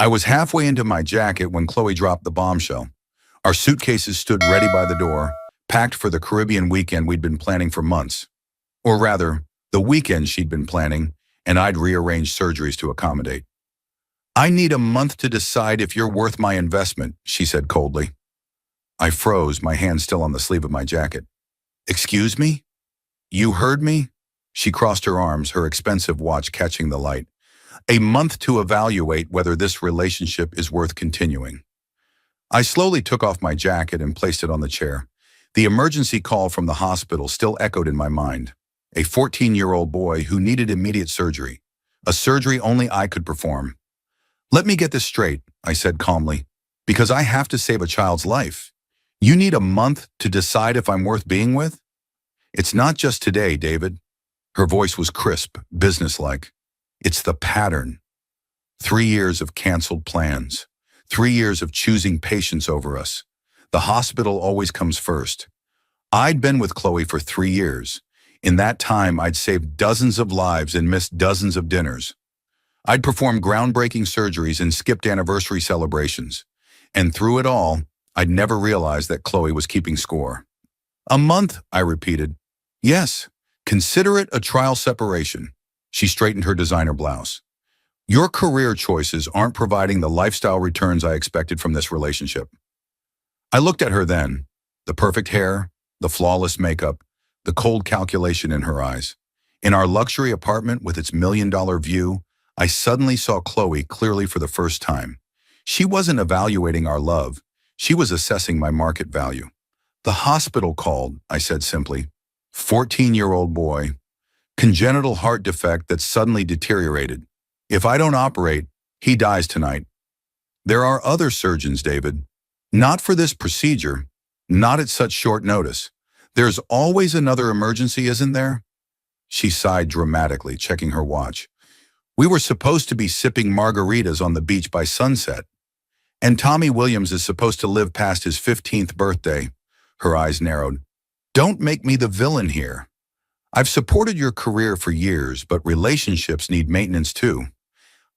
I was halfway into my jacket when Chloe dropped the bombshell. Our suitcases stood ready by the door, packed for the Caribbean weekend we'd been planning for months. Or rather, the weekend she'd been planning, and I'd rearranged surgeries to accommodate. "I need a month to decide if you're worth my investment," she said coldly. I froze, my hand still on the sleeve of my jacket. "Excuse me? You heard me?" She crossed her arms, her expensive watch catching the light. "A month to evaluate whether this relationship is worth continuing." I slowly took off my jacket and placed it on the chair. The emergency call from the hospital still echoed in my mind. A 14-year-old boy who needed immediate surgery. A surgery only I could perform. "Let me get this straight," I said calmly, "because I have to save a child's life. You need a month to decide if I'm worth being with?" "It's not just today, David." Her voice was crisp, businesslike. "It's the pattern. 3 years of canceled plans. 3 years of choosing patience over us. The hospital always comes first. I'd been with Chloe for 3 years. In that time, I'd saved dozens of lives and missed dozens of dinners. I'd performed groundbreaking surgeries and skipped anniversary celebrations. And through it all, I'd never realized that Chloe was keeping score. "A month," I repeated. "Yes, consider it a trial separation." She straightened her designer blouse. "Your career choices aren't providing the lifestyle returns I expected from this relationship." I looked at her then, the perfect hair, the flawless makeup, the cold calculation in her eyes. In our luxury apartment with its $1,000,000 view, I suddenly saw Chloe clearly for the first time. She wasn't evaluating our love. She was assessing my market value. "The hospital called," I said simply. 14-year-old boy. Congenital heart defect that suddenly deteriorated. If I don't operate, he dies tonight. There are other surgeons, David. Not for this procedure, not at such short notice. There's always another emergency, isn't there? She sighed dramatically, checking her watch. We were supposed to be sipping margaritas on the beach by sunset. And Tommy Williams is supposed to live past his 15th birthday. Her eyes narrowed. Don't make me the villain here. I've supported your career for years, but relationships need maintenance too.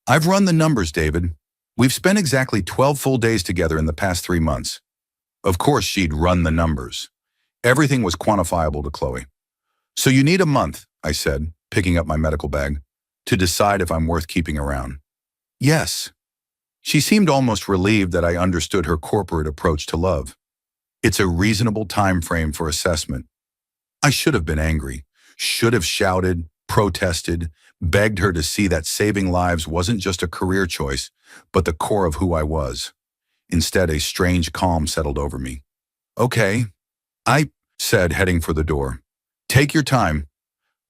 I've run the numbers, David. We've spent exactly 12 full days together in the past 3 months. Of course she'd run the numbers. Everything was quantifiable to Chloe. So you need a month, I said, picking up my medical bag, to decide if I'm worth keeping around. Yes. She seemed almost relieved that I understood her corporate approach to love. It's a reasonable time frame for assessment. I should have been angry, should have shouted, protested, begged her to see that saving lives wasn't just a career choice, but the core of who I was. Instead, a strange calm settled over me. Okay, I said, heading for the door. Take your time.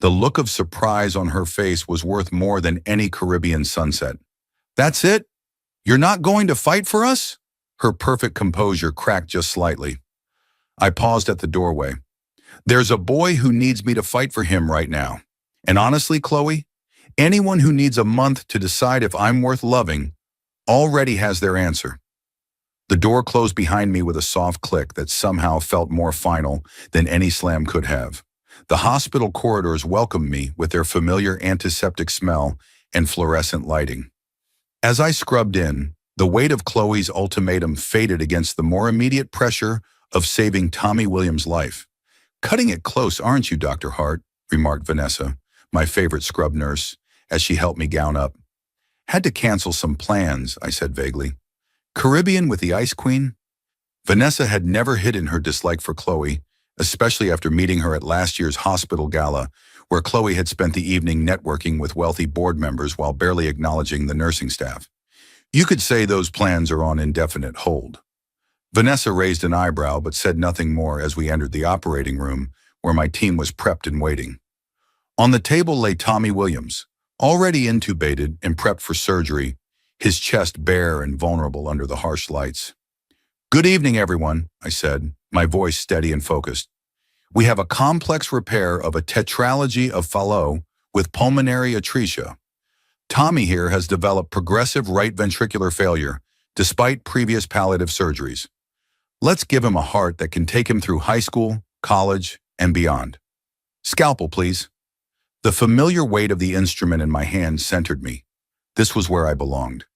The look of surprise on her face was worth more than any Caribbean sunset. That's it? You're not going to fight for us? Her perfect composure cracked just slightly. I paused at the doorway. There's a boy who needs me to fight for him right now. And honestly, Chloe, anyone who needs a month to decide if I'm worth loving already has their answer. The door closed behind me with a soft click that somehow felt more final than any slam could have. The hospital corridors welcomed me with their familiar antiseptic smell and fluorescent lighting. As I scrubbed in, the weight of Chloe's ultimatum faded against the more immediate pressure of saving Tommy Williams' life. Cutting it close, aren't you, Dr. Hart? Remarked Vanessa, my favorite scrub nurse, as she helped me gown up. Had to cancel some plans, I said vaguely. Caribbean with the Ice Queen? Vanessa had never hidden her dislike for Chloe, especially after meeting her at last year's hospital gala, where Chloe had spent the evening networking with wealthy board members while barely acknowledging the nursing staff. You could say those plans are on indefinite hold. Vanessa raised an eyebrow but said nothing more as we entered the operating room, where my team was prepped and waiting. On the table lay Tommy Williams, already intubated and prepped for surgery, his chest bare and vulnerable under the harsh lights. Good evening, everyone, I said, my voice steady and focused. We have a complex repair of a tetralogy of Fallot with pulmonary atresia. Tommy here has developed progressive right ventricular failure, despite previous palliative surgeries. Let's give him a heart that can take him through high school, college, and beyond. Scalpel, please. The familiar weight of the instrument in my hand centered me. This was where I belonged.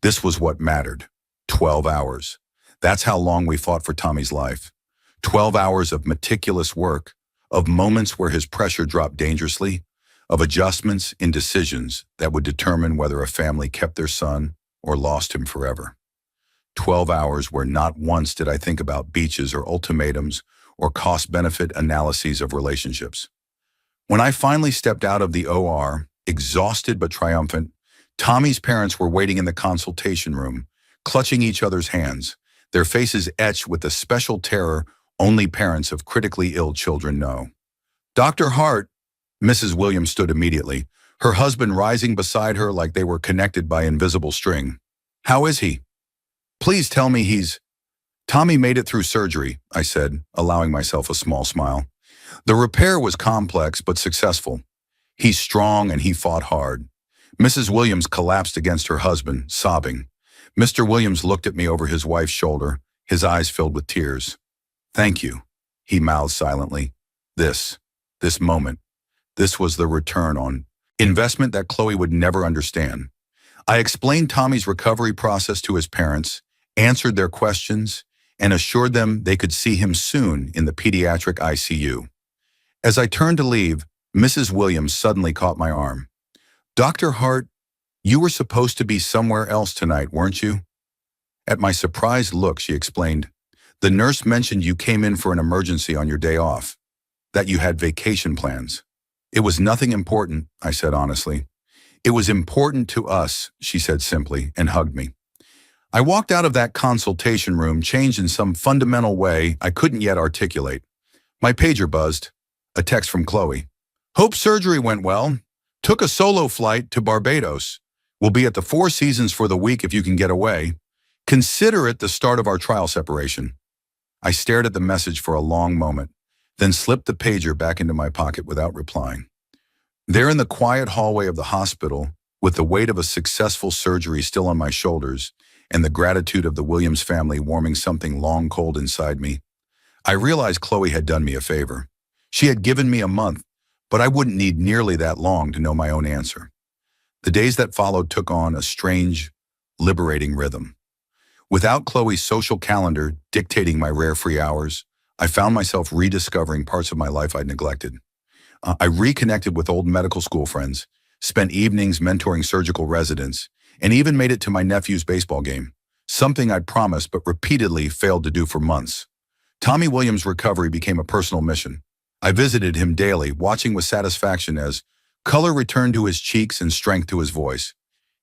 This was what mattered. 12 hours. That's how long we fought for Tommy's life. 12 hours of meticulous work, of moments where his pressure dropped dangerously, of adjustments in decisions that would determine whether a family kept their son or lost him forever. 12 hours where not once did I think about beaches or ultimatums or cost-benefit analyses of relationships. When I finally stepped out of the OR, exhausted but triumphant, Tommy's parents were waiting in the consultation room, clutching each other's hands, their faces etched with the special terror only parents of critically ill children know. Dr. Hart, Mrs. Williams stood immediately, her husband rising beside her like they were connected by invisible string. How is he? Please tell me he's... Tommy made it through surgery, I said, allowing myself a small smile. The repair was complex but successful. He's strong and he fought hard. Mrs. Williams collapsed against her husband, sobbing. Mr. Williams looked at me over his wife's shoulder, his eyes filled with tears. Thank you, he mouthed silently. This moment, this was the return on investment that Chloe would never understand. I explained Tommy's recovery process to his parents, answered their questions, and assured them they could see him soon in the pediatric ICU. As I turned to leave, Mrs. Williams suddenly caught my arm. Dr. Hart, you were supposed to be somewhere else tonight, weren't you? At my surprised look, she explained, the nurse mentioned you came in for an emergency on your day off, that you had vacation plans. It was nothing important, I said honestly. It was important to us, she said simply, and hugged me. I walked out of that consultation room changed in some fundamental way I couldn't yet articulate. My pager buzzed. A text from Chloe. Hope surgery went well. Took a solo flight to Barbados. We'll be at the Four Seasons for the week if you can get away. Consider it the start of our trial separation. I stared at the message for a long moment, then slipped the pager back into my pocket without replying. There in the quiet hallway of the hospital, with the weight of a successful surgery still on my shoulders and the gratitude of the Williams family warming something long cold inside me, I realized Chloe had done me a favor. She had given me a month, but I wouldn't need nearly that long to know my own answer. The days that followed took on a strange, liberating rhythm. Without Chloe's social calendar dictating my rare free hours, I found myself rediscovering parts of my life I'd neglected. I reconnected with old medical school friends, spent evenings mentoring surgical residents, and even made it to my nephew's baseball game, something I'd promised but repeatedly failed to do for months. Tommy Williams' recovery became a personal mission. I visited him daily, watching with satisfaction as color returned to his cheeks and strength to his voice.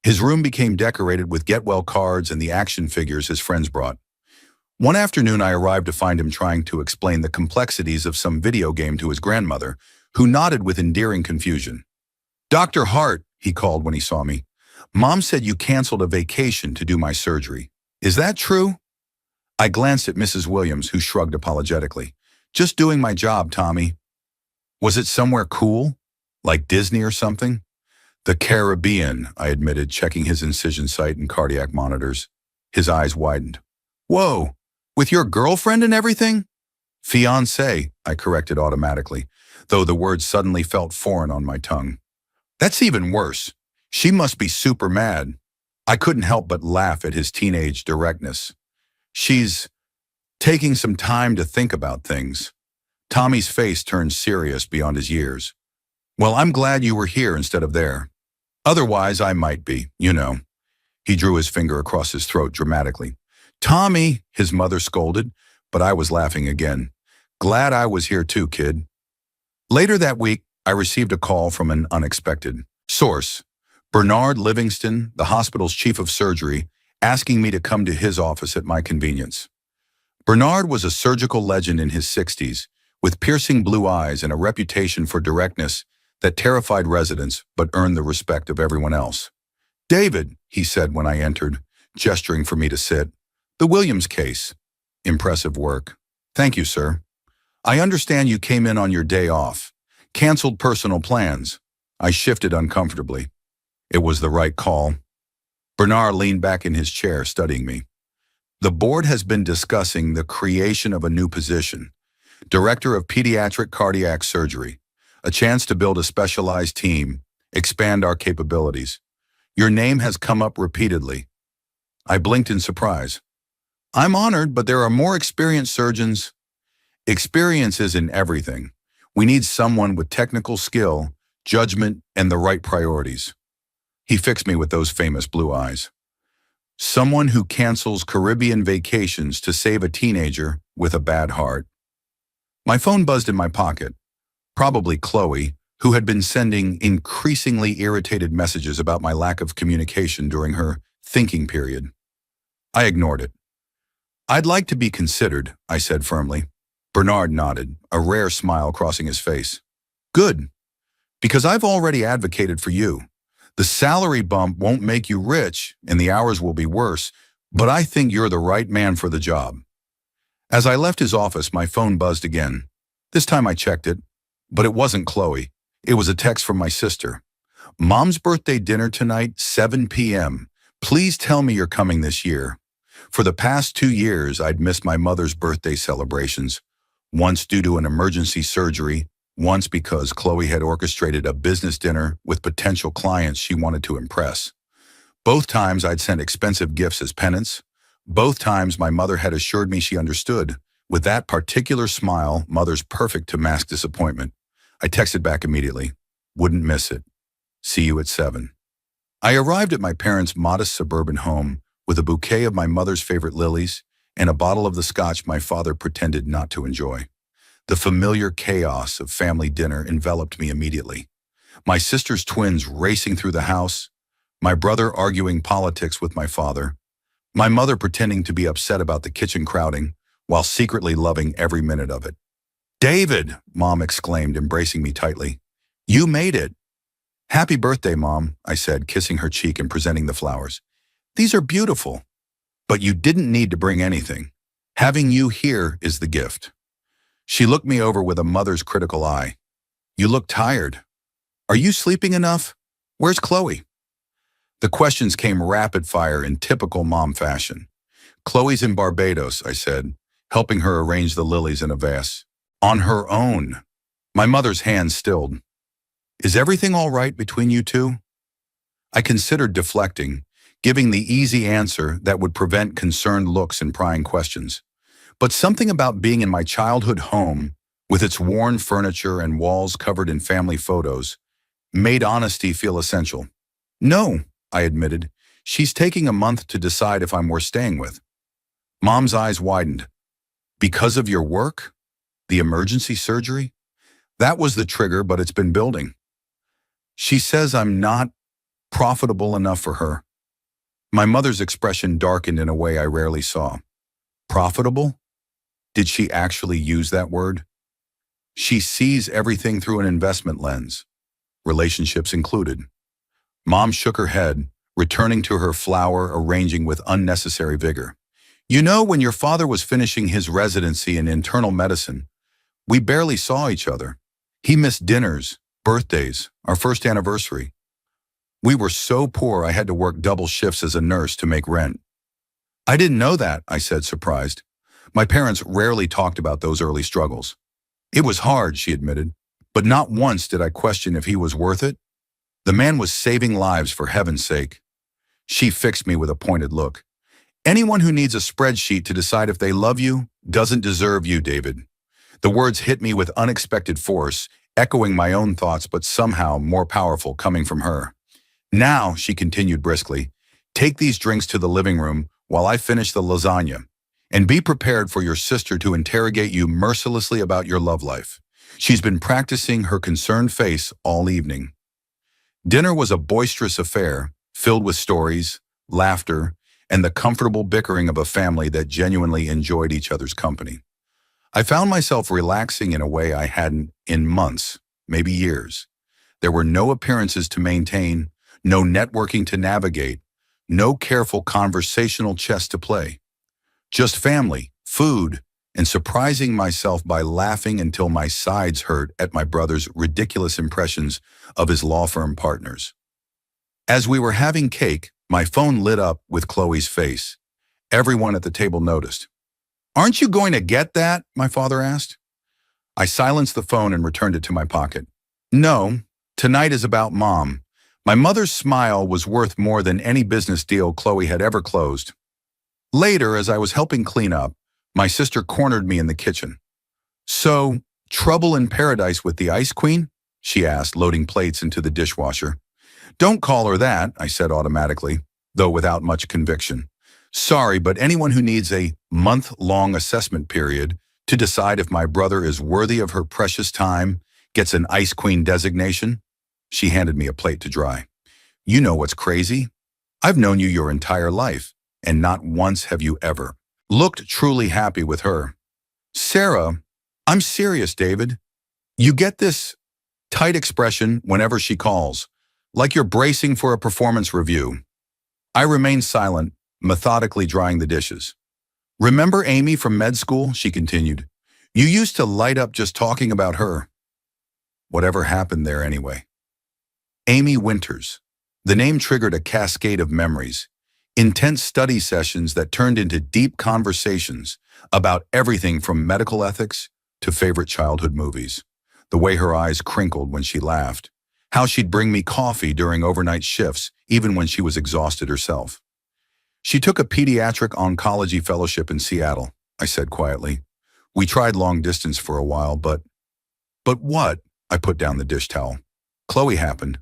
His room became decorated with get-well cards and the action figures his friends brought. One afternoon, I arrived to find him trying to explain the complexities of some video game to his grandmother, who nodded with endearing confusion. Dr. Hart, he called when he saw me. Mom said you canceled a vacation to do my surgery. Is that true? I glanced at Mrs. Williams, who shrugged apologetically. Just doing my job, Tommy. Was it somewhere cool? Like Disney or something? The Caribbean, I admitted, checking his incision site and cardiac monitors. His eyes widened. Whoa, with your girlfriend and everything? Fiancé, I corrected automatically, though the word suddenly felt foreign on my tongue. That's even worse. She must be super mad. I couldn't help but laugh at his teenage directness. She's taking some time to think about things. Tommy's face turned serious beyond his years. Well, I'm glad you were here instead of there. Otherwise, I might be, you know. He drew his finger across his throat dramatically. Tommy, his mother scolded, but I was laughing again. Glad I was here too, kid. Later that week, I received a call from an unexpected source. Bernard Livingston, the hospital's chief of surgery, asking me to come to his office at my convenience. Bernard was a surgical legend in his 60s, with piercing blue eyes and a reputation for directness that terrified residents but earned the respect of everyone else. David, he said when I entered, gesturing for me to sit. The Williams case. Impressive work. Thank you, sir. I understand you came in on your day off. Canceled personal plans. I shifted uncomfortably. It was the right call. Bernard leaned back in his chair, studying me. The board has been discussing the creation of a new position, Director of Pediatric Cardiac Surgery, a chance to build a specialized team, expand our capabilities. Your name has come up repeatedly. I blinked in surprise. I'm honored, but there are more experienced surgeons. Experience is in everything. We need someone with technical skill, judgment, and the right priorities. He fixed me with those famous blue eyes. Someone who cancels Caribbean vacations to save a teenager with a bad heart. My phone buzzed in my pocket. Probably Chloe, who had been sending increasingly irritated messages about my lack of communication during her thinking period. I ignored it. I'd like to be considered, I said firmly. Bernard nodded, a rare smile crossing his face. Good, because I've already advocated for you. The salary bump won't make you rich, and the hours will be worse, but I think you're the right man for the job. As I left his office, my phone buzzed again. This time I checked it, but it wasn't Chloe. It was a text from my sister. Mom's birthday dinner tonight, 7 p.m. Please tell me you're coming this year. For the past 2 years, I'd missed my mother's birthday celebrations, once due to an emergency surgery, once because Chloe had orchestrated a business dinner with potential clients she wanted to impress. Both times I'd sent expensive gifts as penance. Both times my mother had assured me she understood. With that particular smile, Mother's perfect to mask disappointment. I texted back immediately. Wouldn't miss it. See you at 7. I arrived at my parents' modest suburban home with a bouquet of my mother's favorite lilies and a bottle of the scotch my father pretended not to enjoy. The familiar chaos of family dinner enveloped me immediately. My sister's twins racing through the house, my brother arguing politics with my father, my mother pretending to be upset about the kitchen crowding while secretly loving every minute of it. David, Mom exclaimed, embracing me tightly. You made it. Happy birthday, Mom, I said, kissing her cheek and presenting the flowers. These are beautiful. But you didn't need to bring anything. Having you here is the gift. She looked me over with a mother's critical eye. You look tired. Are you sleeping enough? Where's Chloe? The questions came rapid fire in typical mom fashion. Chloe's in Barbados, I said, helping her arrange the lilies in a vase. On her own. My mother's hand stilled. Is everything all right between you two? I considered deflecting, giving the easy answer that would prevent concerned looks and prying questions. But something about being in my childhood home, with its worn furniture and walls covered in family photos, made honesty feel essential. No, I admitted. She's taking a month to decide if I'm worth staying with. Mom's eyes widened. Because of your work? The emergency surgery? That was the trigger, but it's been building. She says I'm not profitable enough for her. My mother's expression darkened in a way I rarely saw. Profitable? Did she actually use that word? She sees everything through an investment lens, relationships included. Mom shook her head, returning to her flower arranging with unnecessary vigor. You know, when your father was finishing his residency in internal medicine, we barely saw each other. He missed dinners, birthdays, our first anniversary. We were so poor I had to work double shifts as a nurse to make rent. I didn't know that, I said, surprised. My parents rarely talked about those early struggles. It was hard, she admitted, but not once did I question if he was worth it. The man was saving lives for heaven's sake. She fixed me with a pointed look. Anyone who needs a spreadsheet to decide if they love you doesn't deserve you, David. The words hit me with unexpected force, echoing my own thoughts, but somehow more powerful coming from her. Now, she continued briskly, take these drinks to the living room while I finish the lasagna, and be prepared for your sister to interrogate you mercilessly about your love life. She's been practicing her concerned face all evening. Dinner was a boisterous affair, filled with stories, laughter, and the comfortable bickering of a family that genuinely enjoyed each other's company. I found myself relaxing in a way I hadn't in months, maybe years. There were no appearances to maintain, no networking to navigate, no careful conversational chess to play. Just family, food, and surprising myself by laughing until my sides hurt at my brother's ridiculous impressions of his law firm partners. As we were having cake, my phone lit up with Chloe's face. Everyone at the table noticed. Aren't you going to get that? My father asked. I silenced the phone and returned it to my pocket. No, tonight is about Mom. My mother's smile was worth more than any business deal Chloe had ever closed. Later, as I was helping clean up, my sister cornered me in the kitchen. "So, trouble in paradise with the Ice Queen?" she asked, loading plates into the dishwasher. "Don't call her that," I said automatically, though without much conviction. "Sorry, but anyone who needs a month-long assessment period to decide if my brother is worthy of her precious time gets an Ice Queen designation." She handed me a plate to dry. "You know what's crazy? I've known you your entire life, and not once have you ever looked truly happy with her." "Sarah, I'm serious, David. You get this tight expression whenever she calls, like you're bracing for a performance review." I remained silent, methodically drying the dishes. "Remember Amy from med school?" she continued. "You used to light up just talking about her." Whatever happened there anyway? Amy Winters. The name triggered a cascade of memories, intense study sessions that turned into deep conversations about everything from medical ethics to favorite childhood movies. The way her eyes crinkled when she laughed, how she'd bring me coffee during overnight shifts, even when she was exhausted herself. "She took a pediatric oncology fellowship in Seattle," I said quietly. "We tried long distance for a while, but..." "But what?" I put down the dish towel. "Chloe happened.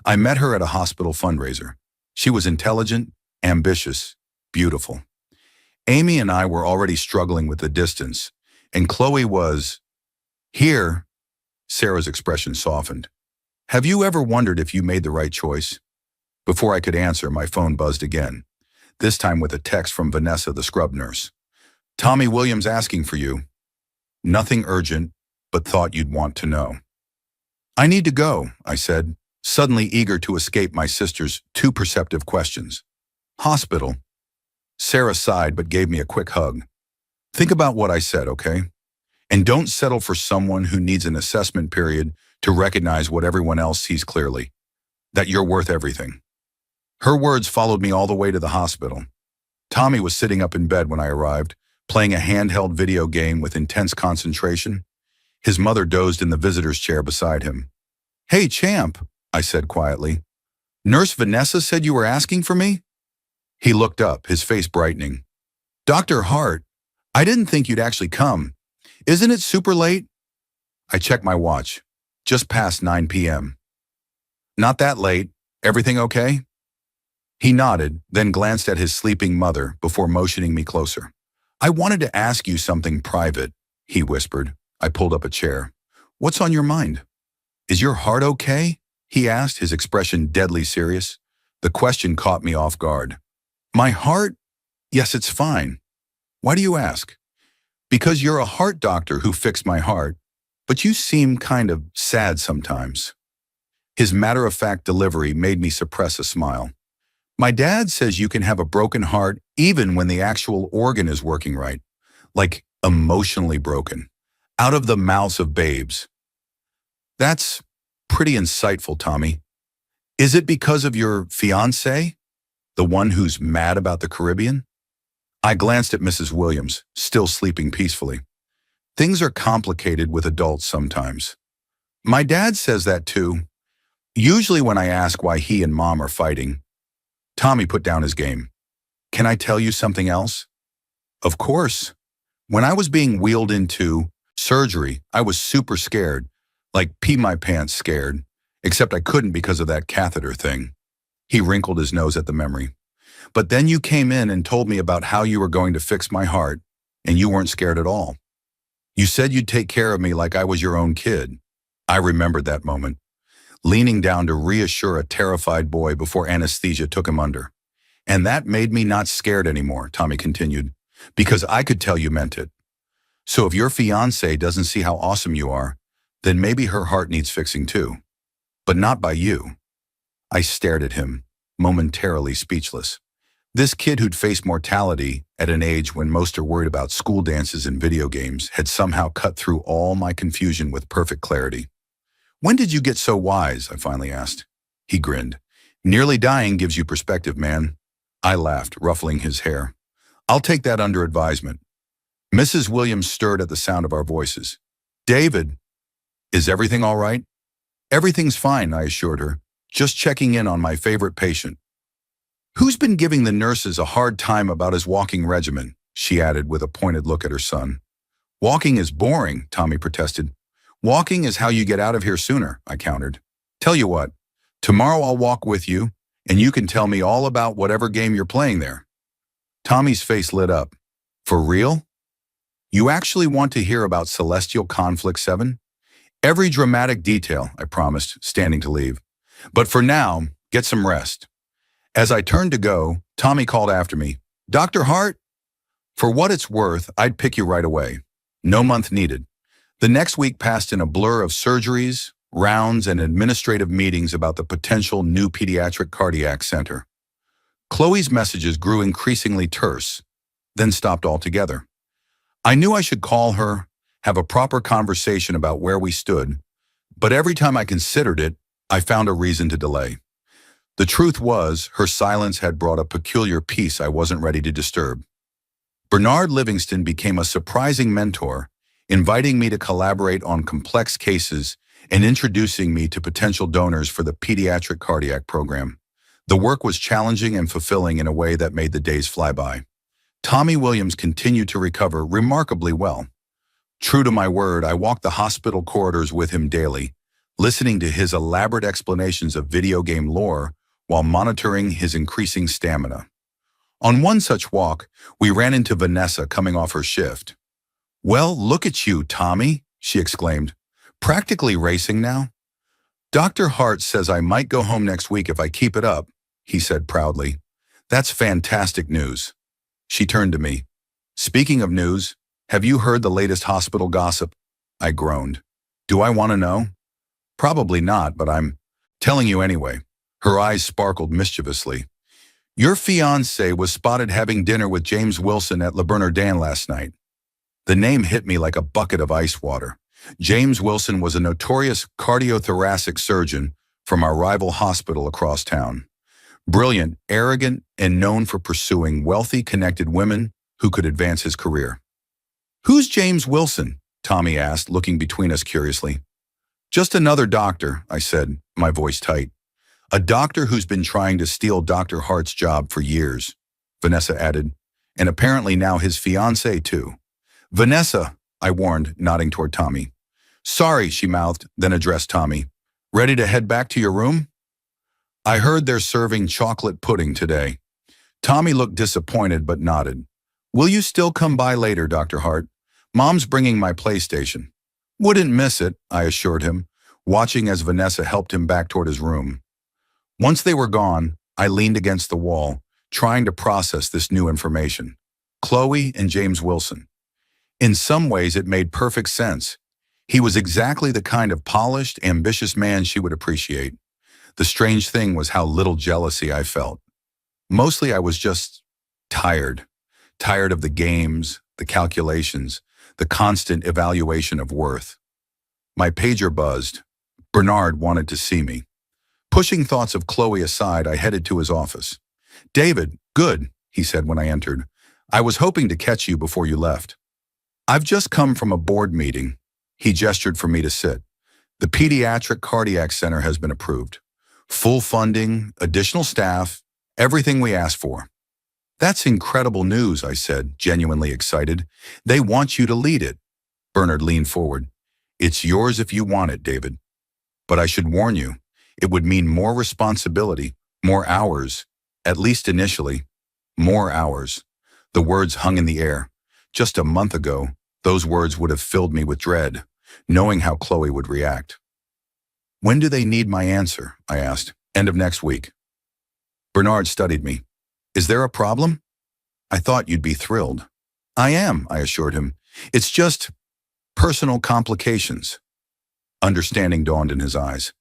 I met her at a hospital fundraiser. She was intelligent, ambitious, beautiful. Amy and I were already struggling with the distance, and Chloe was..." "Here," Sarah's expression softened. "Have you ever wondered if you made the right choice?" Before I could answer, my phone buzzed again, this time with a text from Vanessa, the scrub nurse. "Tommy Williams asking for you. Nothing urgent, but thought you'd want to know." "I need to go," I said, suddenly eager to escape my sister's too perceptive questions. "Hospital." Sarah sighed but gave me a quick hug. "Think about what I said, okay? And don't settle for someone who needs an assessment period to recognize what everyone else sees clearly, that you're worth everything." Her words followed me all the way to the hospital. Tommy was sitting up in bed when I arrived, playing a handheld video game with intense concentration. His mother dozed in the visitor's chair beside him. "Hey, champ," I said quietly. "Nurse Vanessa said you were asking for me?" He looked up, his face brightening. "Dr. Hart, I didn't think you'd actually come. Isn't it super late?" I checked my watch. Just past 9 p.m. "Not that late. Everything okay?" He nodded, then glanced at his sleeping mother before motioning me closer. "I wanted to ask you something private," he whispered. I pulled up a chair. "What's on your mind?" "Is your heart okay?" he asked, his expression deadly serious. The question caught me off guard. "My heart? Yes, it's fine. Why do you ask?" "Because you're a heart doctor who fixed my heart, but you seem kind of sad sometimes." His matter-of-fact delivery made me suppress a smile. "My dad says you can have a broken heart even when the actual organ is working right, like emotionally broken, out of the mouths of babes." "That's pretty insightful, Tommy. Is it because of your fiancé, the one who's mad about the Caribbean?" I glanced at Mrs. Williams, still sleeping peacefully. "Things are complicated with adults sometimes." "My dad says that too. Usually when I ask why he and Mom are fighting." Tommy put down his game. "Can I tell you something else?" "Of course. When I was being wheeled into surgery, I was super scared, like pee my pants scared, except I couldn't because of that catheter thing." He wrinkled his nose at the memory. "But then you came in and told me about how you were going to fix my heart, and you weren't scared at all. You said you'd take care of me like I was your own kid." I remembered that moment, leaning down to reassure a terrified boy before anesthesia took him under. "And that made me not scared anymore," Tommy continued, "because I could tell you meant it. So if your fiancé doesn't see how awesome you are, then maybe her heart needs fixing too. But not by you." I stared at him, momentarily speechless. This kid who'd faced mortality at an age when most are worried about school dances and video games had somehow cut through all my confusion with perfect clarity. "When did you get so wise?" I finally asked. He grinned. "Nearly dying gives you perspective, man." I laughed, ruffling his hair. "I'll take that under advisement." Mrs. Williams stirred at the sound of our voices. "David, is everything all right?" "Everything's fine," I assured her. Just checking in on my favorite patient. Who's been giving the nurses a hard time about his walking regimen? She added with a pointed look at her son. Walking is boring, Tommy protested. Walking is how you get out of here sooner, I countered. Tell you what, tomorrow I'll walk with you, and you can tell me all about whatever game you're playing there. Tommy's face lit up. For real? You actually want to hear about Celestial Conflict 7? Every dramatic detail, I promised, standing to leave. But for now, get some rest. As I turned to go, Tommy called after me. Dr. Hart? For what it's worth, I'd pick you right away. No month needed. The next week passed in a blur of surgeries, rounds, and administrative meetings about the potential new pediatric cardiac center. Chloe's messages grew increasingly terse, then stopped altogether. I knew I should call her, have a proper conversation about where we stood, but every time I considered it, I found a reason to delay. The truth was, her silence had brought a peculiar peace I wasn't ready to disturb. Bernard Livingston became a surprising mentor, inviting me to collaborate on complex cases and introducing me to potential donors for the pediatric cardiac program. The work was challenging and fulfilling in a way that made the days fly by. Tommy Williams continued to recover remarkably well. True to my word, I walked the hospital corridors with him daily, listening to his elaborate explanations of video game lore while monitoring his increasing stamina. On one such walk, we ran into Vanessa coming off her shift. Well, look at you, Tommy, she exclaimed. Practically racing now? Dr. Hart says I might go home next week if I keep it up, he said proudly. That's fantastic news. She turned to me. Speaking of news, have you heard the latest hospital gossip? I groaned. Do I want to know? Probably not, but I'm telling you anyway. Her eyes sparkled mischievously. Your fiancé was spotted having dinner with James Wilson at Le Bernardin last night. The name hit me like a bucket of ice water. James Wilson was a notorious cardiothoracic surgeon from our rival hospital across town. Brilliant, arrogant, and known for pursuing wealthy, connected women who could advance his career. Who's James Wilson? Tommy asked, looking between us curiously. Just another doctor, I said, my voice tight. A doctor who's been trying to steal Dr. Hart's job for years, Vanessa added, and apparently now his fiancée too. Vanessa, I warned, nodding toward Tommy. Sorry, she mouthed, then addressed Tommy. Ready to head back to your room? I heard they're serving chocolate pudding today. Tommy looked disappointed but nodded. Will you still come by later, Dr. Hart? Mom's bringing my PlayStation. Wouldn't miss it, I assured him, watching as Vanessa helped him back toward his room. Once they were gone, I leaned against the wall, trying to process this new information. Chloe and James Wilson. In some ways, it made perfect sense. He was exactly the kind of polished, ambitious man she would appreciate. The strange thing was how little jealousy I felt. Mostly I was just tired. Tired of the games, the calculations, the constant evaluation of worth. My pager buzzed. Bernard wanted to see me. Pushing thoughts of Chloe aside, I headed to his office. David, good, he said when I entered. I was hoping to catch you before you left. I've just come from a board meeting. He gestured for me to sit. The Pediatric Cardiac Center has been approved. Full funding, additional staff, everything we asked for. That's incredible news, I said, genuinely excited. They want you to lead it. Bernard leaned forward. It's yours if you want it, David. But I should warn you, it would mean more responsibility, more hours, at least initially, more hours. The words hung in the air. Just a month ago, those words would have filled me with dread, knowing how Chloe would react. When do they need my answer? I asked. End of next week. Bernard studied me. Is there a problem? I thought you'd be thrilled. I am, I assured him. It's just personal complications. Understanding dawned in his eyes.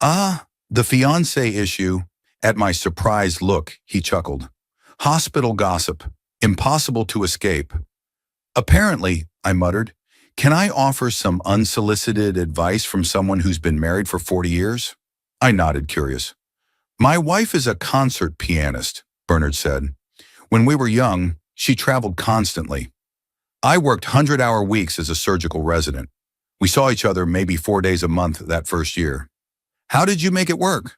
Ah, the fiancé issue. At my surprised look, he chuckled. Hospital gossip. Impossible to escape. Apparently, I muttered, can I offer some unsolicited advice from someone who's been married for 40 years? I nodded, curious. My wife is a concert pianist, Bernard said. When we were young, she traveled constantly. I worked 100-hour weeks as a surgical resident. We saw each other maybe 4 days a month that first year. How did you make it work?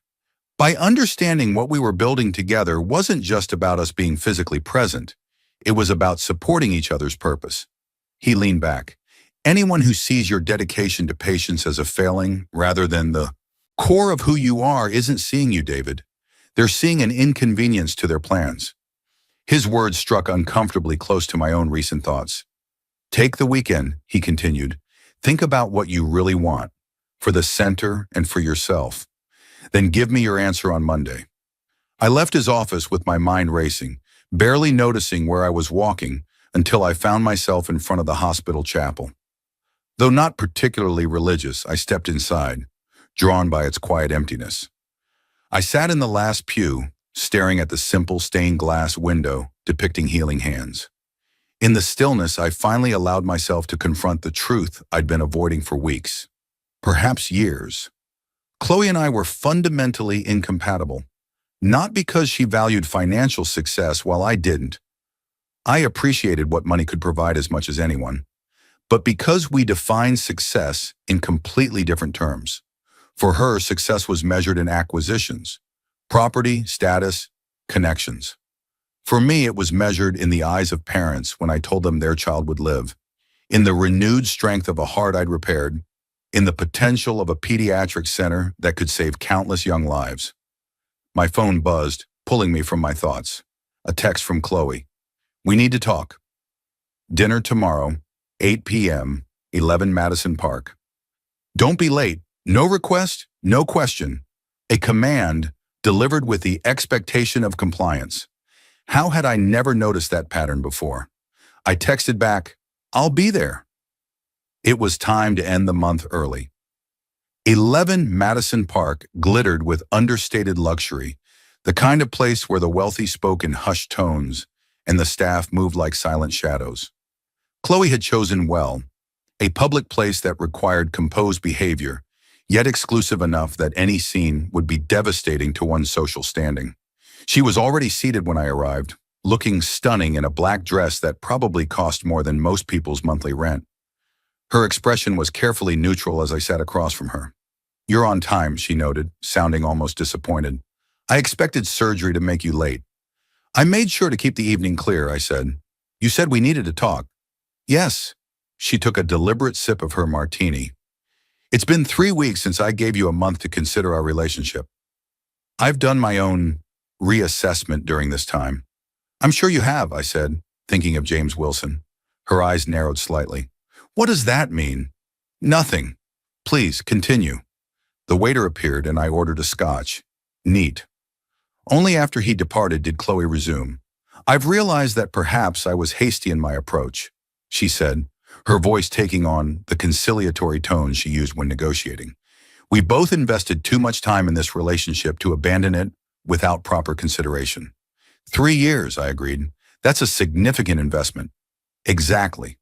By understanding what we were building together wasn't just about us being physically present. It was about supporting each other's purpose. He leaned back. Anyone who sees your dedication to patience as a failing rather than the core of who you are isn't seeing you, David. They're seeing an inconvenience to their plans. His words struck uncomfortably close to my own recent thoughts. Take the weekend, he continued. Think about what you really want, for the center and for yourself. Then give me your answer on Monday. I left his office with my mind racing, barely noticing where I was walking until I found myself in front of the hospital chapel. Though not particularly religious, I stepped inside, drawn by its quiet emptiness. I sat in the last pew, staring at the simple stained glass window depicting healing hands. In the stillness, I finally allowed myself to confront the truth I'd been avoiding for weeks, perhaps years. Chloe and I were fundamentally incompatible, not because she valued financial success while I didn't. I appreciated what money could provide as much as anyone, but because we defined success in completely different terms. For her, success was measured in acquisitions, property, status, connections. For me, it was measured in the eyes of parents when I told them their child would live, in the renewed strength of a heart I'd repaired, in the potential of a pediatric center that could save countless young lives. My phone buzzed, pulling me from my thoughts. A text from Chloe. We need to talk. Dinner tomorrow, 8 p.m., 11 Madison Park. Don't be late. No request, no question. A command delivered with the expectation of compliance. How had I never noticed that pattern before? I texted back, I'll be there. It was time to end the month early. 11 Madison Park glittered with understated luxury, the kind of place where the wealthy spoke in hushed tones and the staff moved like silent shadows. Chloe had chosen well, a public place that required composed behavior, yet exclusive enough that any scene would be devastating to one's social standing. She was already seated when I arrived, looking stunning in a black dress that probably cost more than most people's monthly rent. Her expression was carefully neutral as I sat across from her. You're on time, she noted, sounding almost disappointed. I expected surgery to make you late. I made sure to keep the evening clear, I said. You said we needed to talk. Yes. She took a deliberate sip of her martini. It's been 3 weeks since I gave you a month to consider our relationship. I've done my own reassessment during this time. I'm sure you have, I said, thinking of James Wilson. Her eyes narrowed slightly. What does that mean? Nothing. Please, continue. The waiter appeared and I ordered a scotch. Neat. Only after he departed did Chloe resume. I've realized that perhaps I was hasty in my approach, she said, her voice taking on the conciliatory tone she used when negotiating. We both invested too much time in this relationship to abandon it without proper consideration. 3 years, I agreed. That's a significant investment. Exactly.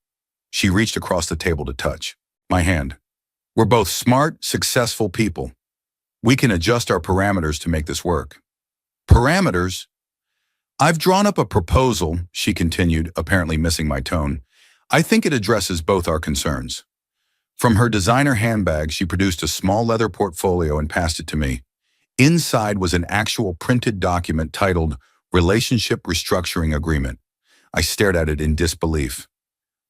She reached across the table to touch my hand. We're both smart, successful people. We can adjust our parameters to make this work. Parameters? I've drawn up a proposal, she continued, apparently missing my tone. I think it addresses both our concerns. From her designer handbag, she produced a small leather portfolio and passed it to me. Inside was an actual printed document titled Relationship Restructuring Agreement. I stared at it in disbelief.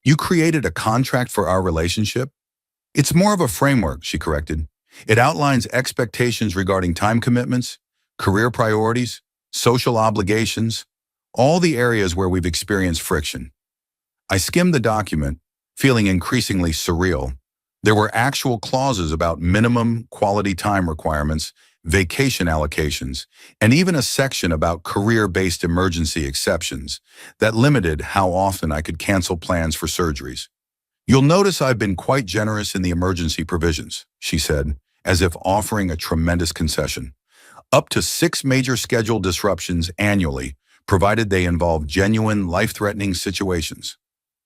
You created a contract for our relationship? It's more of a framework, she corrected. It outlines expectations regarding time commitments, career priorities, social obligations, all the areas where we've experienced friction. I skimmed the document, feeling increasingly surreal. There were actual clauses about minimum quality time requirements, vacation allocations, and even a section about career-based emergency exceptions that limited how often I could cancel plans for surgeries. You'll notice I've been quite generous in the emergency provisions, she said, as if offering a tremendous concession. Up to 6 major schedule disruptions annually, provided they involve genuine, life-threatening situations.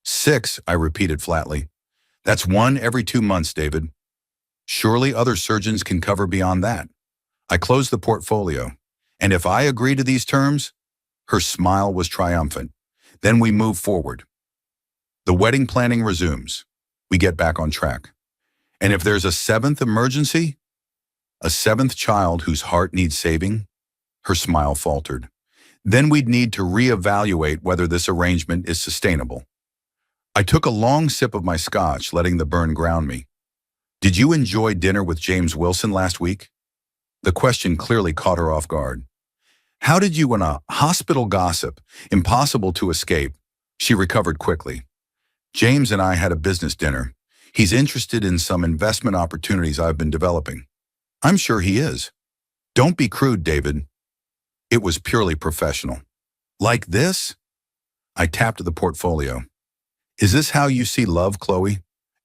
6, I repeated flatly. That's 1 every 2 months, David. Surely other surgeons can cover beyond that. I closed the portfolio, and if I agree to these terms, her smile was triumphant. Then we move forward. The wedding planning resumes. We get back on track. And if there's a 7th emergency, A seventh child whose heart needs saving? Her smile faltered. Then we'd need to reevaluate whether this arrangement is sustainable. I took a long sip of my scotch, letting the burn ground me. Did you enjoy dinner with James Wilson last week? The question clearly caught her off guard. How did you, in a hospital gossip, impossible to escape? She recovered quickly. James and I had a business dinner. He's interested in some investment opportunities I've been developing. I'm sure he is. Don't be crude, David. It was purely professional. Like this? I tapped the portfolio. Is this how you see love, Chloe?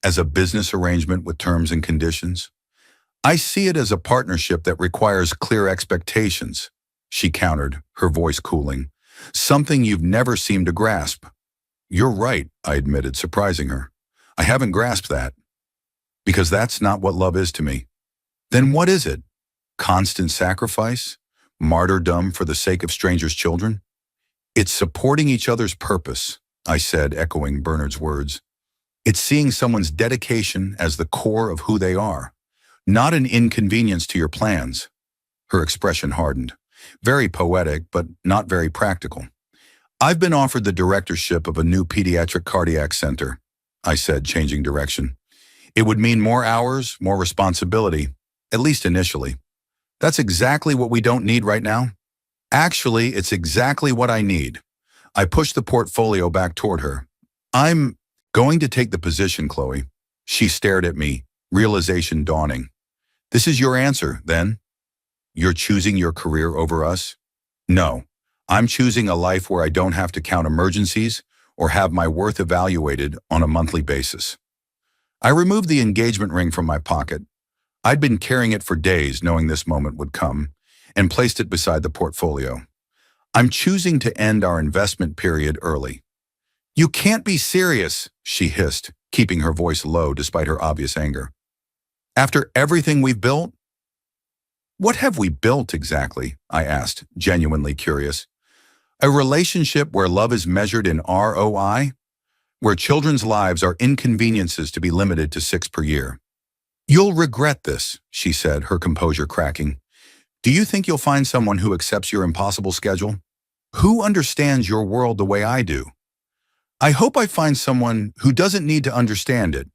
As a business arrangement with terms and conditions? I see it as a partnership that requires clear expectations, she countered, her voice cooling. Something you've never seemed to grasp. You're right, I admitted, surprising her. I haven't grasped that. Because that's not what love is to me. Then what is it? Constant sacrifice? Martyrdom for the sake of strangers' children? It's supporting each other's purpose, I said, echoing Bernard's words. It's seeing someone's dedication as the core of who they are, not an inconvenience to your plans. Her expression hardened. Very poetic, but not very practical. I've been offered the directorship of a new pediatric cardiac center, I said, changing direction. It would mean more hours, more responsibility, at least initially. That's exactly what we don't need right now. Actually, it's exactly what I need. I pushed the portfolio back toward her. I'm going to take the position, Chloe. She stared at me, realization dawning. This is your answer, then? You're choosing your career over us? No, I'm choosing a life where I don't have to count emergencies or have my worth evaluated on a monthly basis. I removed the engagement ring from my pocket. I'd been carrying it for days, knowing this moment would come, and placed it beside the portfolio. I'm choosing to end our investment period early. You can't be serious, she hissed, keeping her voice low despite her obvious anger. After everything we've built? What have we built exactly? I asked, genuinely curious. A relationship where love is measured in ROI? Where children's lives are inconveniences to be limited to 6 per year? You'll regret this, she said, her composure cracking. Do you think you'll find someone who accepts your impossible schedule? Who understands your world the way I do? I hope I find someone who doesn't need to understand it.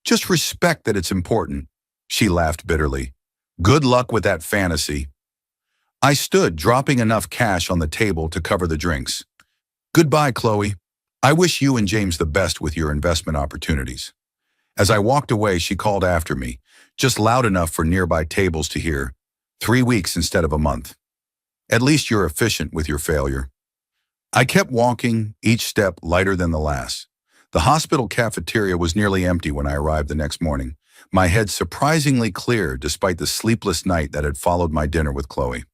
Just respect that it's important. She laughed bitterly. Good luck with that fantasy. I stood, dropping enough cash on the table to cover the drinks. Goodbye, Chloe. I wish you and James the best with your investment opportunities. As I walked away, she called after me, just loud enough for nearby tables to hear. 3 weeks instead of a month. At least you're efficient with your failure. I kept walking, each step lighter than the last. The hospital cafeteria was nearly empty when I arrived the next morning, my head surprisingly clear despite the sleepless night that had followed my dinner with Chloe.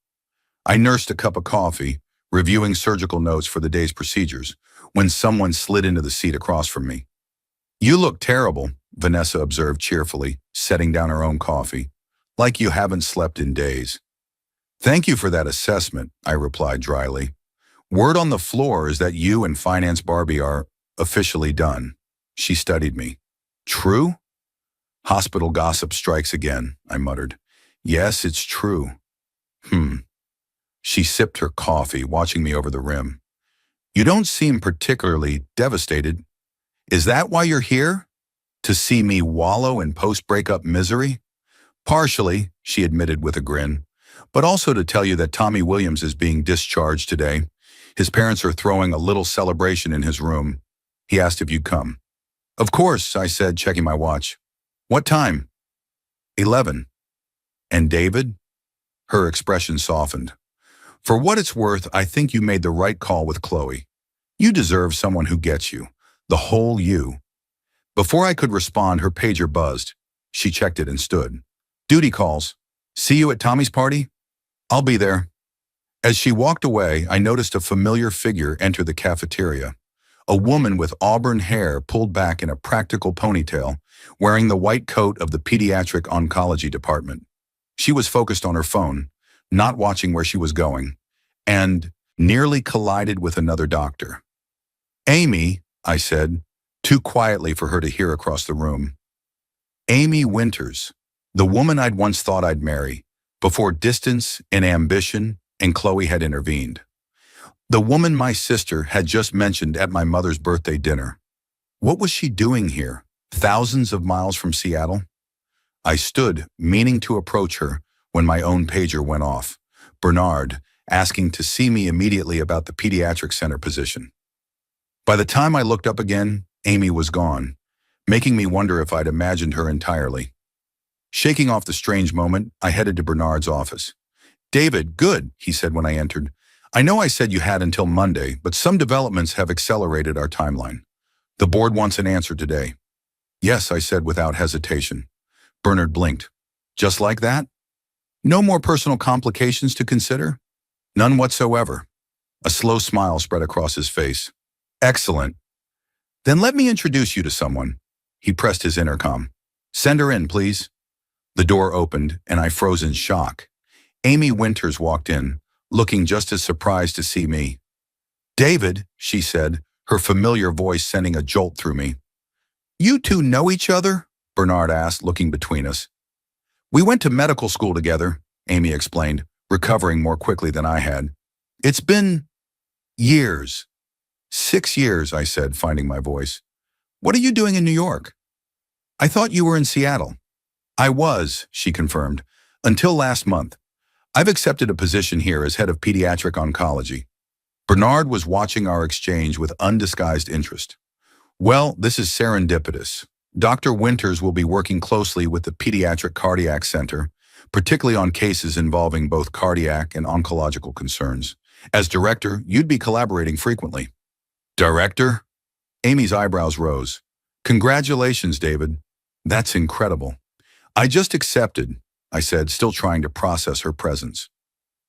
I nursed a cup of coffee, reviewing surgical notes for the day's procedures, when someone slid into the seat across from me. You look terrible, Vanessa observed cheerfully, setting down her own coffee. Like you haven't slept in days. Thank you for that assessment, I replied dryly. Word on the floor is that you and Finance Barbie are officially done. She studied me. True? Hospital gossip strikes again, I muttered. Yes, it's true. She sipped her coffee, watching me over the rim. You don't seem particularly devastated. Is that why you're here? To see me wallow in post-breakup misery? Partially, she admitted with a grin, but also to tell you that Tommy Williams is being discharged today. His parents are throwing a little celebration in his room. He asked if you'd come. Of course, I said, checking my watch. What time? 11. And David? Her expression softened. For what it's worth, I think you made the right call with Chloe. You deserve someone who gets you, the whole you. Before I could respond, her pager buzzed. She checked it and stood. Duty calls. See you at Tommy's party? I'll be there. As she walked away, I noticed a familiar figure enter the cafeteria. A woman with auburn hair pulled back in a practical ponytail, wearing the white coat of the pediatric oncology department. She was focused on her phone, not watching where she was going, and nearly collided with another doctor. Amy, I said, too quietly for her to hear across the room. Amy Winters, the woman I'd once thought I'd marry, before distance and ambition and Chloe had intervened. The woman my sister had just mentioned at my mother's birthday dinner. What was she doing here, thousands of miles from Seattle? I stood, meaning to approach her, when my own pager went off. Bernard, asking to see me immediately about the pediatric center position. By the time I looked up again, Amy was gone, making me wonder if I'd imagined her entirely. Shaking off the strange moment, I headed to Bernard's office. "David, good," he said when I entered. "I know I said you had until Monday, but some developments have accelerated our timeline. The board wants an answer today." "Yes," I said without hesitation. Bernard blinked. "Just like that? No more personal complications to consider?" "None whatsoever." A slow smile spread across his face. "Excellent. Then let me introduce you to someone." He pressed his intercom. "Send her in, please." The door opened, and I froze in shock. Amy Winters walked in, looking just as surprised to see me. "David," she said, her familiar voice sending a jolt through me. "You two know each other?" Bernard asked, looking between us. "We went to medical school together," Amy explained, recovering more quickly than I had. "It's been years." 6 years, I said, finding my voice. "What are you doing in New York?" "I thought you were in Seattle." "I was," she confirmed, "until last month. I've accepted a position here as head of pediatric oncology." Bernard was watching our exchange with undisguised interest. "Well, this is serendipitous. Dr. Winters will be working closely with the Pediatric Cardiac Center, particularly on cases involving both cardiac and oncological concerns. As director, you'd be collaborating frequently." "Director?" Amy's eyebrows rose. "Congratulations, David. That's incredible." "I just accepted," I said, still trying to process her presence.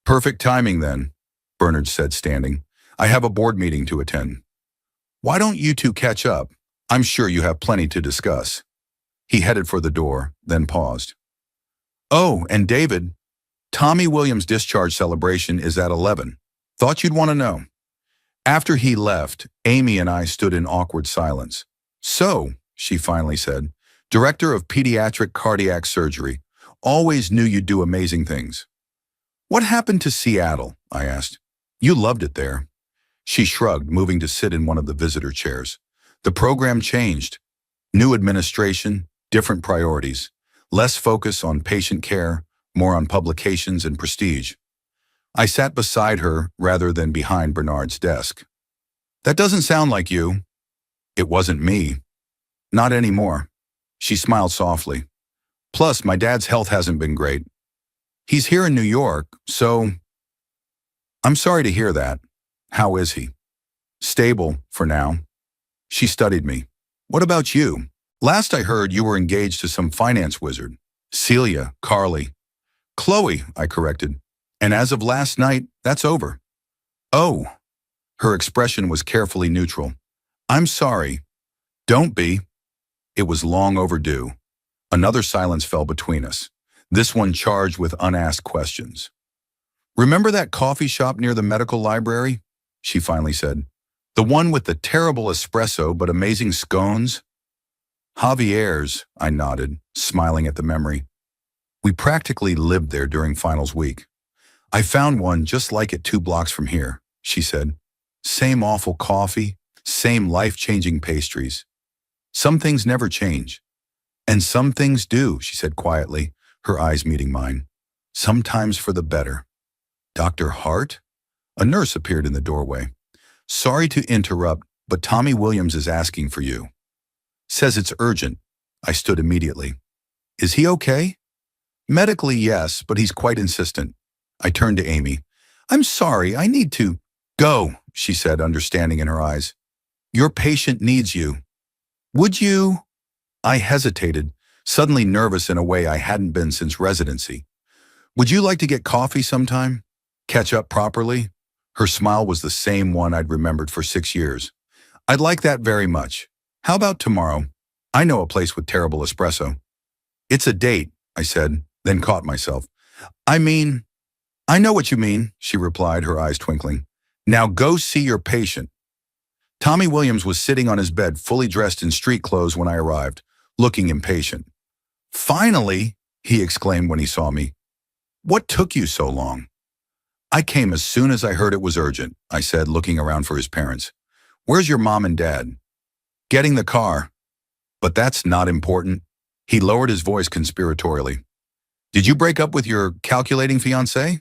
"Perfect timing then," Bernard said, standing. "I have a board meeting to attend." "Why don't you two catch up? I'm sure you have plenty to discuss." He headed for the door, then paused. "Oh, and David, Tommy Williams' discharge celebration is at 11. Thought you'd want to know." After he left, Amy and I stood in awkward silence. "So," she finally said, "Director of Pediatric Cardiac Surgery. Always knew you'd do amazing things." "What happened to Seattle?" I asked. "You loved it there." She shrugged, moving to sit in one of the visitor chairs. "The program changed. New administration, different priorities. Less focus on patient care, more on publications and prestige." I sat beside her rather than behind Bernard's desk. "That doesn't sound like you." "It wasn't me. Not anymore." She smiled softly. "Plus, my dad's health hasn't been great. He's here in New York, so—" "I'm sorry to hear that. How is he?" "Stable, for now." She studied me. "What about you? Last I heard, you were engaged to some finance wizard. Celia, Carly." "Chloe," I corrected. "And as of last night, that's over." "Oh." Her expression was carefully neutral. "I'm sorry." "Don't be." It was long overdue. Another silence fell between us, this one charged with unasked questions. "Remember that coffee shop near the medical library?" she finally said. "The one with the terrible espresso but amazing scones?" "Javier's," I nodded, smiling at the memory. "We practically lived there during finals week." "I found one just like it 2 blocks from here," she said. "Same awful coffee, same life-changing pastries. Some things never change. And some things do," she said quietly, her eyes meeting mine. "Sometimes for the better." "Dr. Hart?" A nurse appeared in the doorway. "Sorry to interrupt, but Tommy Williams is asking for you. Says it's urgent." I stood immediately. "Is he okay?" "Medically, yes, but he's quite insistent." I turned to Amy. "I'm sorry, I need to—" "Go," she said, understanding in her eyes. "Your patient needs you. Would you—" I hesitated, suddenly nervous in a way I hadn't been since residency. "Would you like to get coffee sometime? Catch up properly?" Her smile was the same one I'd remembered for 6 years. "I'd like that very much. How about tomorrow? I know a place with terrible espresso." "It's a date," I said, then caught myself. I know what you mean," she replied, her eyes twinkling. "Now go see your patient." Tommy Williams was sitting on his bed, fully dressed in street clothes when I arrived, looking impatient. "Finally," he exclaimed when he saw me. What took you so long? I came as soon as I heard it was urgent, I said, looking around for his parents. Where's your mom and dad? Getting the car. But that's not important. He lowered his voice conspiratorially. Did you break up with your calculating fiancé?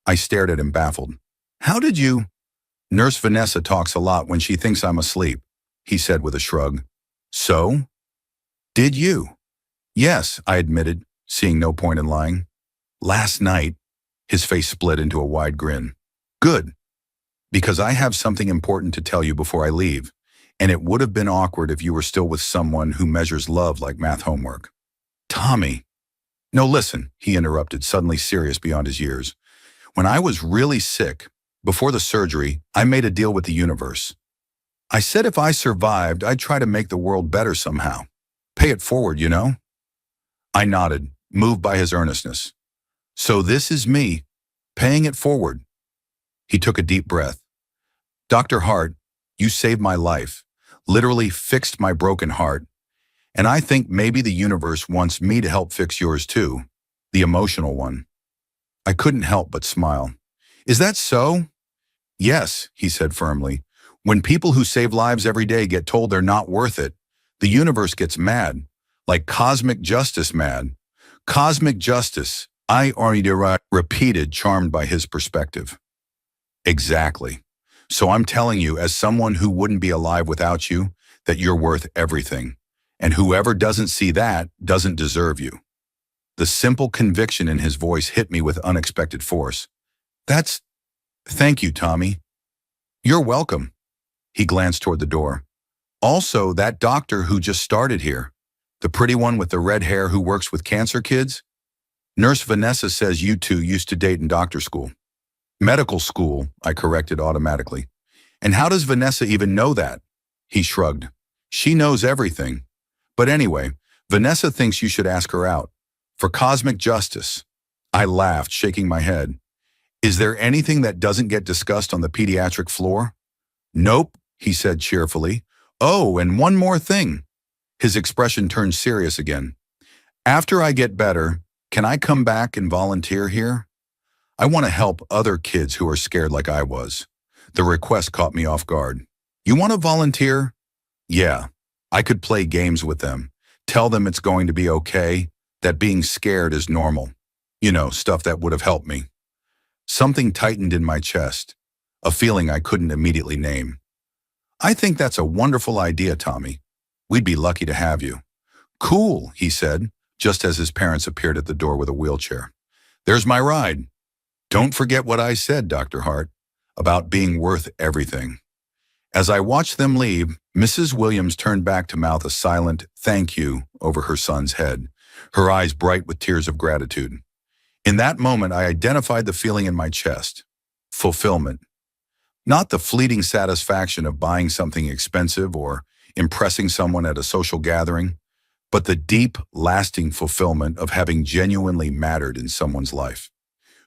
I stared at him, baffled. How did you? Nurse Vanessa talks a lot when she thinks I'm asleep, he said with a shrug. So? Did you? Yes, I admitted, seeing no point in lying. Last night, his face split into a wide grin. Good, because I have something important to tell you before I leave, and it would have been awkward if you were still with someone who measures love like math homework. Tommy. No, listen, he interrupted, suddenly serious beyond his years. When I was really sick, before the surgery, I made a deal with the universe. I said if I survived, I'd try to make the world better somehow. Pay it forward, you know? I nodded, moved by his earnestness. So this is me, paying it forward. He took a deep breath. Dr. Hart, you saved my life, literally fixed my broken heart. And I think maybe the universe wants me to help fix yours too, the emotional one. I couldn't help but smile. Is that so? Yes, he said firmly. When people who save lives every day get told they're not worth it, the universe gets mad, like cosmic justice mad. Cosmic justice, I already repeated, charmed by his perspective. Exactly. So I'm telling you, as someone who wouldn't be alive without you, that you're worth everything. And whoever doesn't see that doesn't deserve you. The simple conviction in his voice hit me with unexpected force. Thank you, Tommy. You're welcome. He glanced toward the door. Also, that doctor who just started here, the pretty one with the red hair who works with cancer kids? Nurse Vanessa says you two used to date in doctor school. Medical school, I corrected automatically. And how does Vanessa even know that? He shrugged. She knows everything. But anyway, Vanessa thinks you should ask her out. For cosmic justice. I laughed, shaking my head. Is there anything that doesn't get discussed on the pediatric floor? Nope, he said cheerfully. Oh, and one more thing. His expression turned serious again. After I get better, can I come back and volunteer here? I want to help other kids who are scared like I was. The request caught me off guard. You want to volunteer? Yeah, I could play games with them, tell them it's going to be okay, that being scared is normal. You know, stuff that would have helped me. Something tightened in my chest, a feeling I couldn't immediately name. I think that's a wonderful idea, Tommy. We'd be lucky to have you. Cool, he said, just as his parents appeared at the door with a wheelchair. There's my ride. Don't forget what I said, Dr. Hart, about being worth everything. As I watched them leave, Mrs. Williams turned back to mouth a silent thank you over her son's head, her eyes bright with tears of gratitude. In that moment, I identified the feeling in my chest. Fulfillment. Not the fleeting satisfaction of buying something expensive or impressing someone at a social gathering, but the deep, lasting fulfillment of having genuinely mattered in someone's life.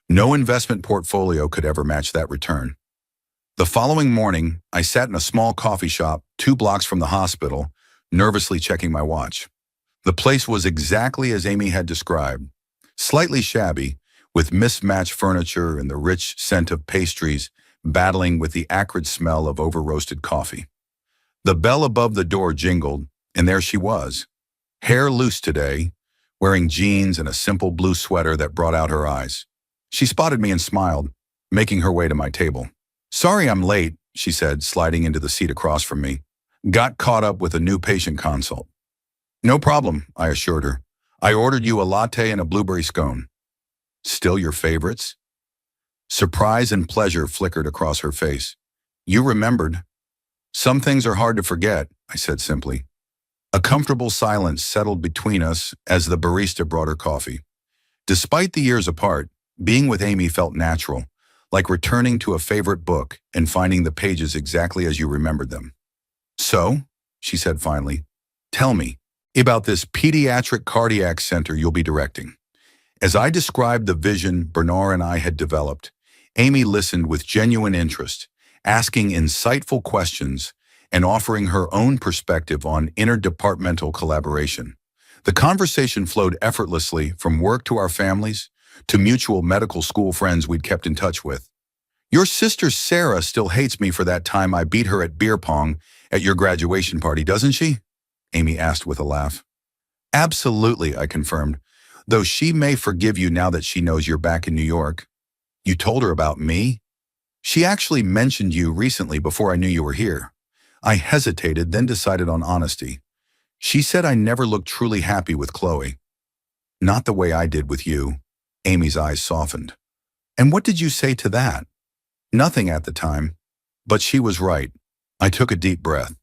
No investment portfolio could ever match that return. The following morning, I sat in a small coffee shop 2 blocks from the hospital, nervously checking my watch. The place was exactly as Amy had described, slightly shabby, with mismatched furniture and the rich scent of pastries battling with the acrid smell of over-roasted coffee. The bell above the door jingled, and there she was, hair loose today, wearing jeans and a simple blue sweater that brought out her eyes. She spotted me and smiled, making her way to my table. Sorry I'm late, she said, sliding into the seat across from me. Got caught up with a new patient consult. No problem, I assured her. I ordered you a latte and a blueberry scone. Still your favorites? Surprise and pleasure flickered across her face. You remembered. Some things are hard to forget, I said simply. A comfortable silence settled between us as the barista brought her coffee. Despite the years apart, being with Amy felt natural, like returning to a favorite book and finding the pages exactly as you remembered them. So, she said finally, tell me about this pediatric cardiac center you'll be directing. As I described the vision Bernard and I had developed, Amy listened with genuine interest, asking insightful questions and offering her own perspective on interdepartmental collaboration. The conversation flowed effortlessly from work to our families, to mutual medical school friends we'd kept in touch with. Your sister Sarah still hates me for that time I beat her at beer pong at your graduation party, doesn't she? Amy asked with a laugh. Absolutely, I confirmed, though she may forgive you now that she knows you're back in New York. You told her about me? She actually mentioned you recently before I knew you were here. I hesitated, then decided on honesty. She said I never looked truly happy with Chloe. Not the way I did with you. Amy's eyes softened. And what did you say to that? Nothing at the time. But she was right. I took a deep breath.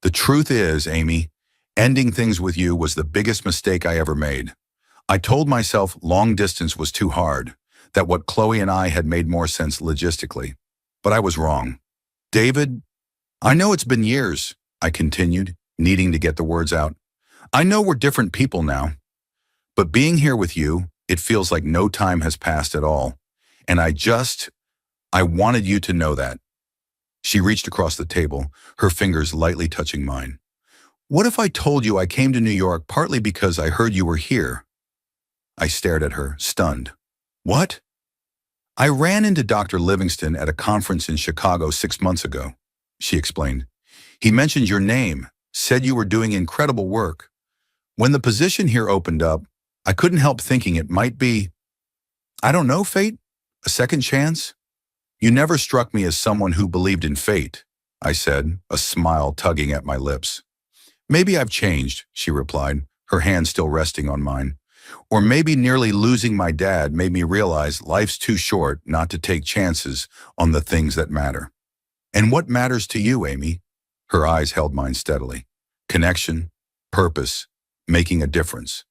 The truth is, Amy, ending things with you was the biggest mistake I ever made. I told myself long distance was too hard, that what Chloe and I had made more sense logistically. But I was wrong. David, I know it's been years, I continued, needing to get the words out. I know we're different people now. But being here with you, it feels like no time has passed at all. And I wanted you to know that. She reached across the table, her fingers lightly touching mine. What if I told you I came to New York partly because I heard you were here? I stared at her, stunned. What? I ran into Dr. Livingston at a conference in Chicago 6 months ago, she explained. He mentioned your name, said you were doing incredible work. When the position here opened up, I couldn't help thinking it might be, I don't know, fate? A second chance? You never struck me as someone who believed in fate, I said, a smile tugging at my lips. Maybe I've changed, she replied, her hand still resting on mine. Or maybe nearly losing my dad made me realize life's too short not to take chances on the things that matter. And what matters to you, Amy? Her eyes held mine steadily. Connection, purpose, making a difference.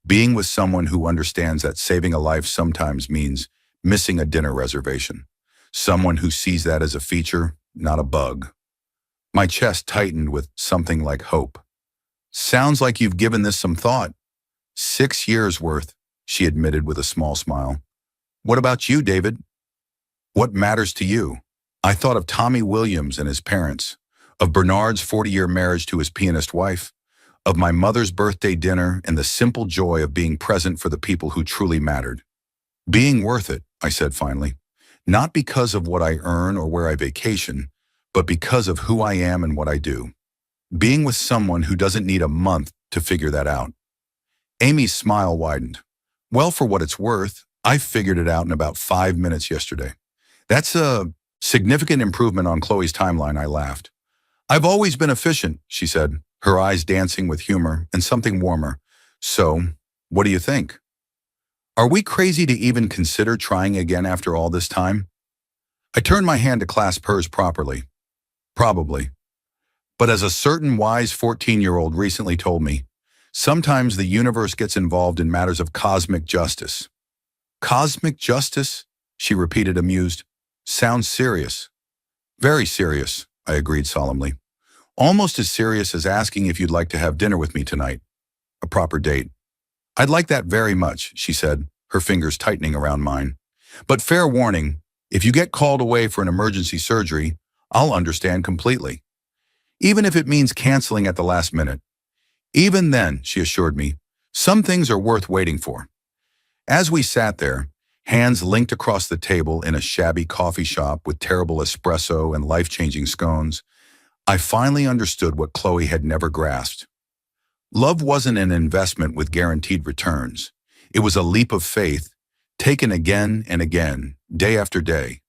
Being with someone who understands that saving a life sometimes means missing a dinner reservation. Someone who sees that as a feature, not a bug. My chest tightened with something like hope. Sounds like you've given this some thought. 6 years worth, she admitted with a small smile. What about you, David? What matters to you? I thought of Tommy Williams and his parents, of Bernard's 40-year marriage to his pianist wife, of my mother's birthday dinner and the simple joy of being present for the people who truly mattered. Being worth it, I said finally. Not because of what I earn or where I vacation, but because of who I am and what I do. Being with someone who doesn't need a month to figure that out. Amy's smile widened. Well, for what it's worth, I figured it out in about 5 minutes yesterday. That's a significant improvement on Chloe's timeline, I laughed. I've always been efficient, she said, her eyes dancing with humor and something warmer. So, what do you think? Are we crazy to even consider trying again after all this time? I turned my hand to clasp hers properly. Probably. But as a certain wise 14-year-old recently told me, sometimes the universe gets involved in matters of cosmic justice. Cosmic justice? She repeated, amused. Sounds serious. Very serious, I agreed solemnly. Almost as serious as asking if you'd like to have dinner with me tonight. A proper date. I'd like that very much, she said, her fingers tightening around mine. But fair warning, if you get called away for an emergency surgery, I'll understand completely. Even if it means canceling at the last minute. Even then, she assured me, some things are worth waiting for. As we sat there, hands linked across the table in a shabby coffee shop with terrible espresso and life-changing scones, I finally understood what Chloe had never grasped. Love wasn't an investment with guaranteed returns. It was a leap of faith, taken again and again, day after day.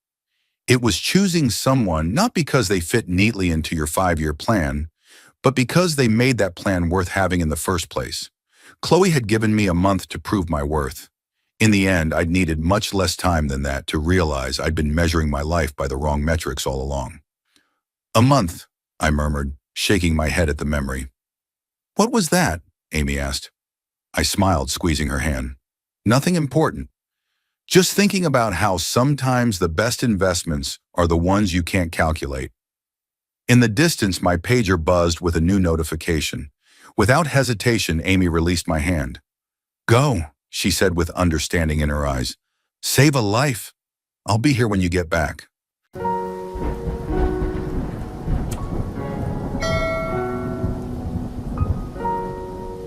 It was choosing someone not because they fit neatly into your 5-year plan, but because they made that plan worth having in the first place. Chloe had given me a month to prove my worth. In the end, I'd needed much less time than that to realize I'd been measuring my life by the wrong metrics all along. A month, I murmured, shaking my head at the memory. What was that? Amy asked. I smiled, squeezing her hand. Nothing important. Just thinking about how sometimes the best investments are the ones you can't calculate. In the distance, my pager buzzed with a new notification. Without hesitation, Amy released my hand. Go, she said with understanding in her eyes. Save a life. I'll be here when you get back.